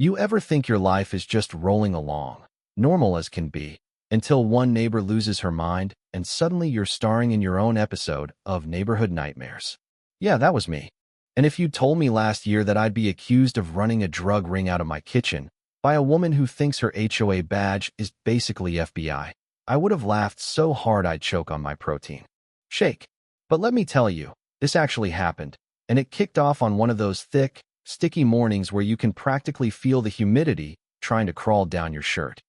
You ever think your life is just rolling along, normal as can be, until one neighbor loses her mind and suddenly you're starring in your own episode of Neighborhood Nightmares? Yeah, that was me. And if you told me last year that I'd be accused of running a drug ring out of my kitchen by a woman who thinks her HOA badge is basically FBI, I would have laughed so hard I'd choke on my protein shake. But let me tell you, this actually happened, and it kicked off on one of those thick, sticky mornings where you can practically feel the humidity trying to crawl down your shirt.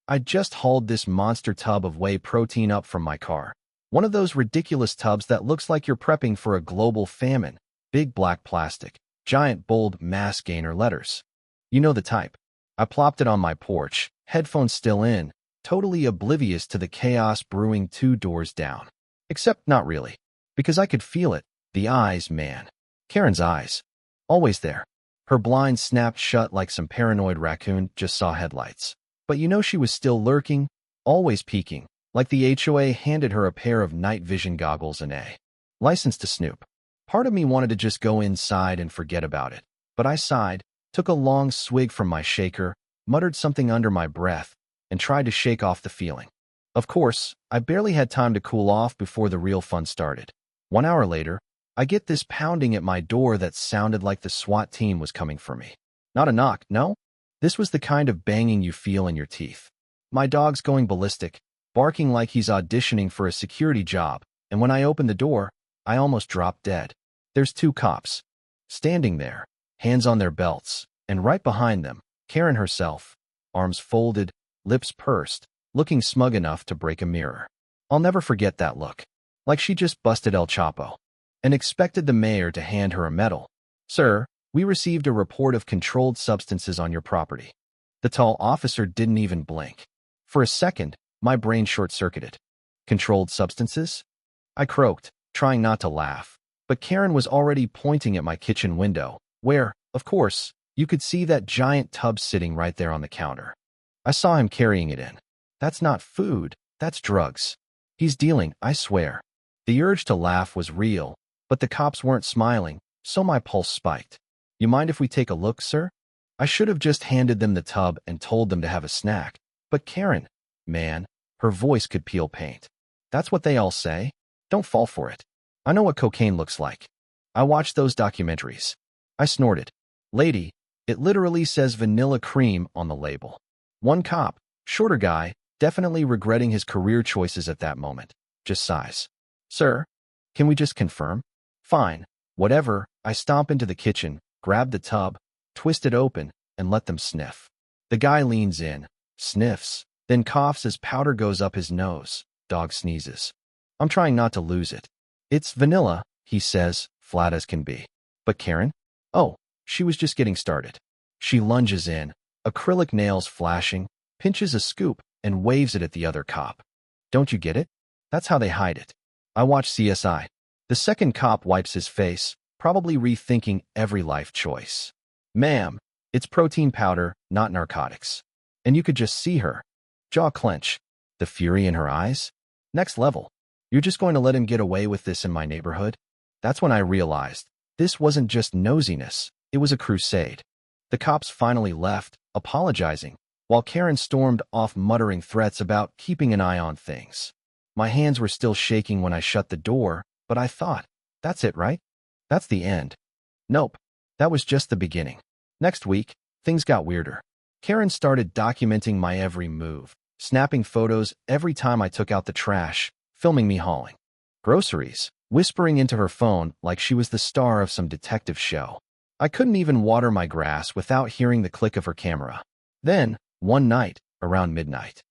I just hauled this monster tub of whey protein up from my car. One of those ridiculous tubs that looks like you're prepping for a global famine. Big black plastic, giant bold mass gainer letters. You know the type. I plopped it on my porch, headphones still in, totally oblivious to the chaos brewing 2 doors down. Except not really, because I could feel it. The eyes, man. Karen's eyes. Always there. Her blinds snapped shut like some paranoid raccoon just saw headlights. But you know she was still lurking, always peeking, like the HOA handed her a pair of night vision goggles and a license to snoop. Part of me wanted to just go inside and forget about it, but I sighed, took a long swig from my shaker, muttered something under my breath, and tried to shake off the feeling. Of course, I barely had time to cool off before the real fun started. 1 hour later, I get this pounding at my door that sounded like the SWAT team was coming for me. Not a knock, no. This was the kind of banging you feel in your teeth. My dog's going ballistic, barking like he's auditioning for a security job, and when I opened the door, I almost dropped dead. There's 2 cops, standing there, hands on their belts, and right behind them, Karen herself, arms folded, lips pursed, looking smug enough to break a mirror. I'll never forget that look, like she just busted El Chapo, and expected the mayor to hand her a medal. Sir, we received a report of controlled substances on your property. The tall officer didn't even blink. For a second, my brain short-circuited. Controlled substances? I croaked, trying not to laugh. But Karen was already pointing at my kitchen window, where, of course, you could see that giant tub sitting right there on the counter. I saw him carrying it in. That's not food, that's drugs. He's dealing, I swear. The urge to laugh was real, but the cops weren't smiling, so my pulse spiked. You mind if we take a look, sir? I should have just handed them the tub and told them to have a snack. But Karen, man, her voice could peel paint. That's what they all say. Don't fall for it. I know what cocaine looks like. I watched those documentaries. I snorted. Lady, it literally says vanilla cream on the label. One cop, shorter guy, definitely regretting his career choices at that moment, just sighs. Sir, can we just confirm? Fine, whatever. I stomp into the kitchen, grab the tub, twist it open, and let them sniff. The guy leans in, sniffs, then coughs as powder goes up his nose. Dog sneezes. I'm trying not to lose it. It's vanilla, he says, flat as can be. But Karen? Oh, she was just getting started. She lunges in, acrylic nails flashing, pinches a scoop, and waves it at the other cop. Don't you get it? That's how they hide it. I watch CSI. The second cop wipes his face, probably rethinking every life choice. Ma'am, it's protein powder, not narcotics. And you could just see her. Jaw clench. The fury in her eyes? Next level. You're just going to let him get away with this in my neighborhood? That's when I realized this wasn't just nosiness, it was a crusade. The cops finally left, apologizing, while Karen stormed off muttering threats about keeping an eye on things. My hands were still shaking when I shut the door, but I thought, that's it, right? That's the end. Nope, that was just the beginning. Next week, things got weirder. Karen started documenting my every move, snapping photos every time I took out the trash, filming me hauling groceries, whispering into her phone like she was the star of some detective show. I couldn't even water my grass without hearing the click of her camera. Then, one night, around midnight,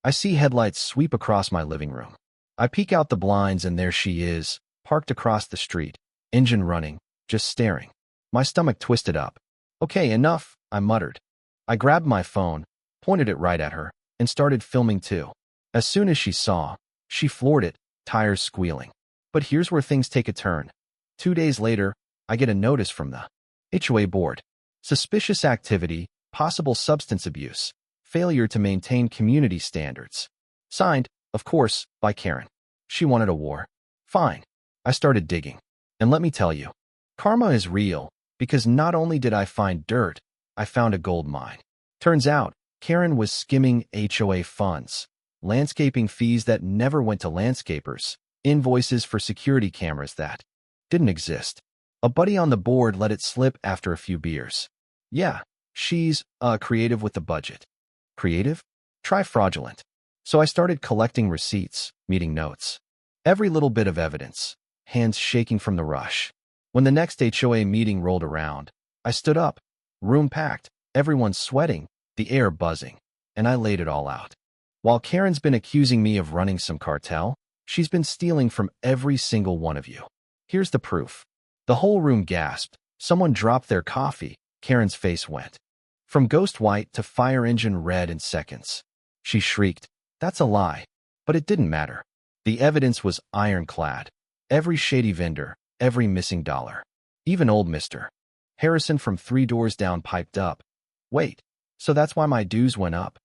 I see headlights sweep across my living room. I peek out the blinds and there she is, parked across the street, engine running, just staring. My stomach twisted up. Okay, enough, I muttered. I grabbed my phone, pointed it right at her, and started filming too. As soon as she saw, she floored it, tires squealing. But here's where things take a turn. 2 days later, I get a notice from the HOA board. Suspicious activity, possible substance abuse, failure to maintain community standards. Signed, of course, by Karen. She wanted a war. Fine. I started digging. And let me tell you, karma is real, because not only did I find dirt, I found a gold mine. Turns out, Karen was skimming HOA funds, landscaping fees that never went to landscapers, invoices for security cameras that didn't exist. A buddy on the board let it slip after a few beers. Yeah, she's creative with the budget. Creative? Try fraudulent. So I started collecting receipts, meeting notes. Every little bit of evidence, hands shaking from the rush. When the next HOA meeting rolled around, I stood up. Room packed, everyone sweating, the air buzzing, and I laid it all out. While Karen's been accusing me of running some cartel, she's been stealing from every single one of you. Here's the proof. The whole room gasped. Someone dropped their coffee. Karen's face went from ghost white to fire engine red in seconds. She shrieked, "That's a lie." But it didn't matter. The evidence was ironclad. Every shady vendor, every missing dollar. Even old Mr. Harrison from 3 doors down piped up. "Wait, so that's why my dues went up?"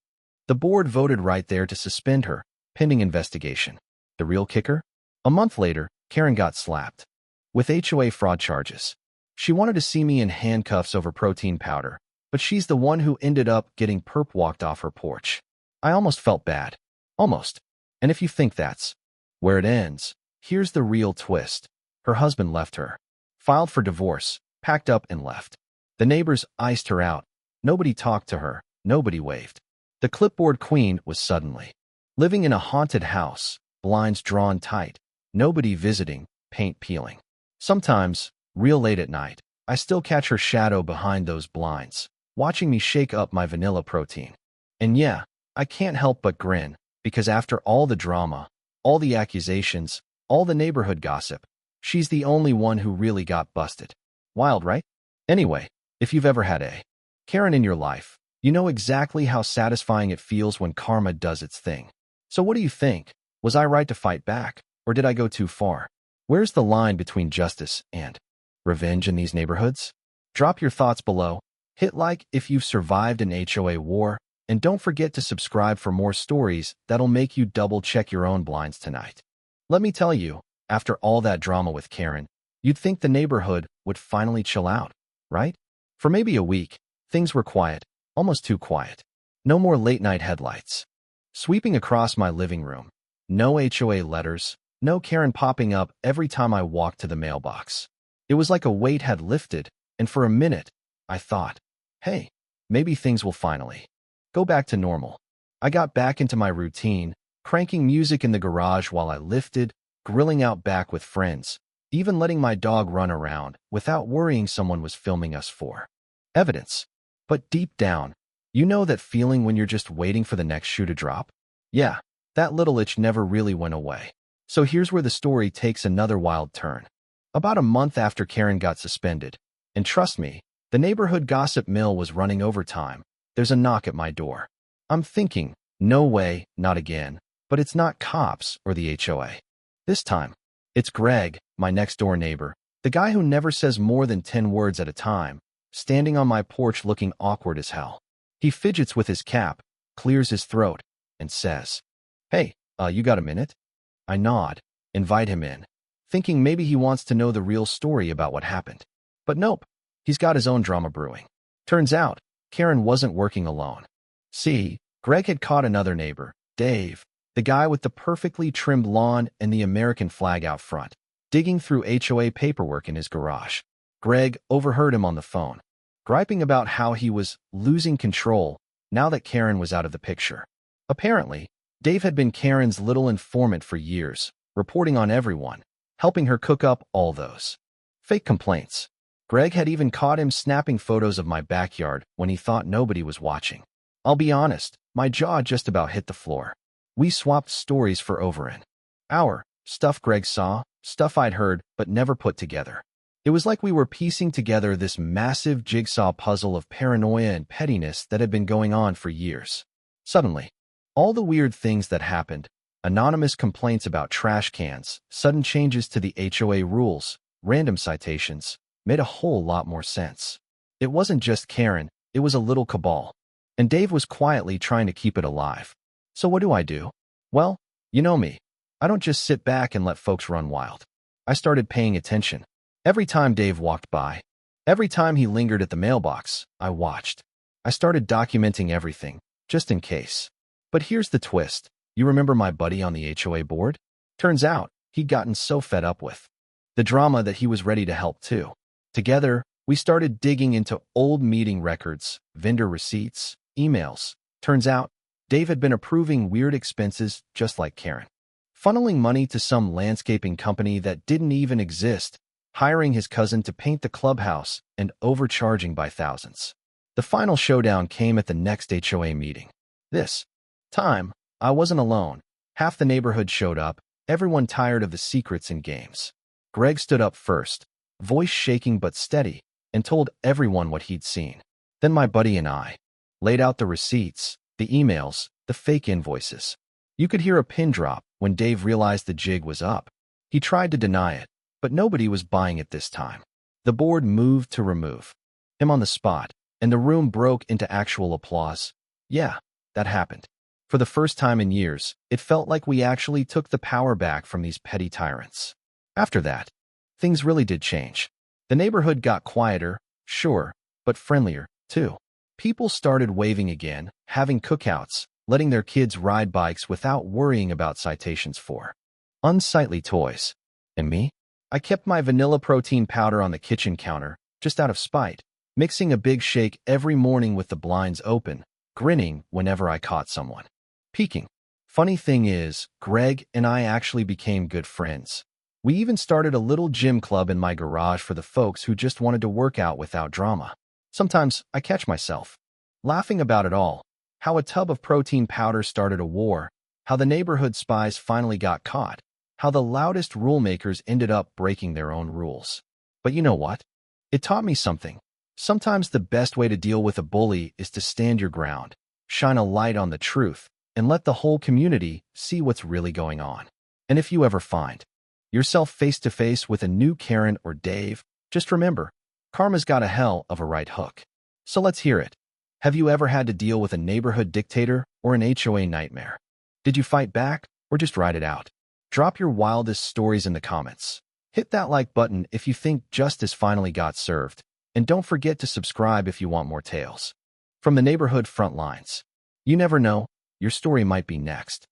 The board voted right there to suspend her, pending investigation. The real kicker? A month later, Karen got slapped with HOA fraud charges. She wanted to see me in handcuffs over protein powder, but she's the one who ended up getting perp walked off her porch. I almost felt bad. Almost. And if you think that's where it ends, here's the real twist. Her husband left her, filed for divorce, packed up and left. The neighbors iced her out. Nobody talked to her. Nobody waved. The clipboard queen was suddenly living in a haunted house, blinds drawn tight, nobody visiting, paint peeling. Sometimes, real late at night, I still catch her shadow behind those blinds, watching me shake up my vanilla protein. And yeah, I can't help but grin, because after all the drama, all the accusations, all the neighborhood gossip, she's the only one who really got busted. Wild, right? Anyway, if you've ever had a Karen in your life, you know exactly how satisfying it feels when karma does its thing. So what do you think? Was I right to fight back, or did I go too far? Where's the line between justice and revenge in these neighborhoods? Drop your thoughts below, hit like if you've survived an HOA war, and don't forget to subscribe for more stories that'll make you double-check your own blinds tonight. Let me tell you, after all that drama with Karen, you'd think the neighborhood would finally chill out, right? For maybe a week, things were quiet, almost too quiet. No more late-night headlights sweeping across my living room. No HOA letters, no Karen popping up every time I walked to the mailbox. It was like a weight had lifted, and for a minute, I thought, hey, maybe things will finally go back to normal. I got back into my routine, cranking music in the garage while I lifted, grilling out back with friends, even letting my dog run around without worrying someone was filming us for evidence. But deep down, you know that feeling when you're just waiting for the next shoe to drop? Yeah, that little itch never really went away. So here's where the story takes another wild turn. About a month after Karen got suspended, and trust me, the neighborhood gossip mill was running overtime, there's a knock at my door. I'm thinking, no way, not again, but it's not cops or the HOA. This time, it's Greg, my next-door neighbor, the guy who never says more than 10 words at a time, standing on my porch looking awkward as hell. He fidgets with his cap, clears his throat, and says, "Hey, you got a minute?" I nod, invite him in, thinking maybe he wants to know the real story about what happened. But nope, he's got his own drama brewing. Turns out, Karen wasn't working alone. See, Greg had caught another neighbor, Dave, the guy with the perfectly trimmed lawn and the American flag out front, digging through HOA paperwork in his garage. Greg overheard him on the phone, griping about how he was losing control now that Karen was out of the picture. Apparently, Dave had been Karen's little informant for years, reporting on everyone, helping her cook up all those fake complaints. Greg had even caught him snapping photos of my backyard when he thought nobody was watching. I'll be honest, my jaw just about hit the floor. We swapped stories for over an hour, stuff Greg saw, stuff I'd heard but never put together. It was like we were piecing together this massive jigsaw puzzle of paranoia and pettiness that had been going on for years. Suddenly, all the weird things that happened, anonymous complaints about trash cans, sudden changes to the HOA rules, random citations, made a whole lot more sense. It wasn't just Karen, it was a little cabal. And Dave was quietly trying to keep it alive. So what do? Well, you know me. I don't just sit back and let folks run wild. I started paying attention. Every time Dave walked by, Every time he lingered at the mailbox, I watched. I started documenting everything, just in case. But here's the twist. You remember my buddy on the HOA board? Turns out, he'd gotten so fed up with the drama that he was ready to help too. Together, we started digging into old meeting records, vendor receipts, emails. Turns out, Dave had been approving weird expenses just like Karen. Funneling money to some landscaping company that didn't even exist, hiring his cousin to paint the clubhouse, and overcharging by thousands. The final showdown came at the next HOA meeting. This time, I wasn't alone. Half the neighborhood showed up, everyone tired of the secrets and games. Greg stood up first, voice shaking but steady, and told everyone what he'd seen. Then my buddy and I laid out the receipts, the emails, the fake invoices. You could hear a pin drop when Dave realized the jig was up. He tried to deny it, but nobody was buying it this time. The board moved to remove him on the spot, and the room broke into actual applause. Yeah, that happened. For the first time in years, it felt like we actually took the power back from these petty tyrants. After that, things really did change. The neighborhood got quieter, sure, but friendlier, too. People started waving again, having cookouts, letting their kids ride bikes without worrying about citations for unsightly toys. And me? I kept my vanilla protein powder on the kitchen counter, just out of spite, mixing a big shake every morning with the blinds open, grinning whenever I caught someone peeking. Funny thing is, Greg and I actually became good friends. We even started a little gym club in my garage for the folks who just wanted to work out without drama. Sometimes I catch myself laughing about it all, how a tub of protein powder started a war, how the neighborhood spies finally got caught, how the loudest rule makers ended up breaking their own rules. But you know what? It taught me something. Sometimes the best way to deal with a bully is to stand your ground, shine a light on the truth, and let the whole community see what's really going on. And if you ever find yourself face-to-face with a new Karen or Dave, just remember, karma's got a hell of a right hook. So let's hear it. Have you ever had to deal with a neighborhood dictator or an HOA nightmare? Did you fight back or just ride it out? Drop your wildest stories in the comments. Hit that like button if you think justice finally got served. And don't forget to subscribe if you want more tales from the neighborhood front lines. You never know, your story might be next.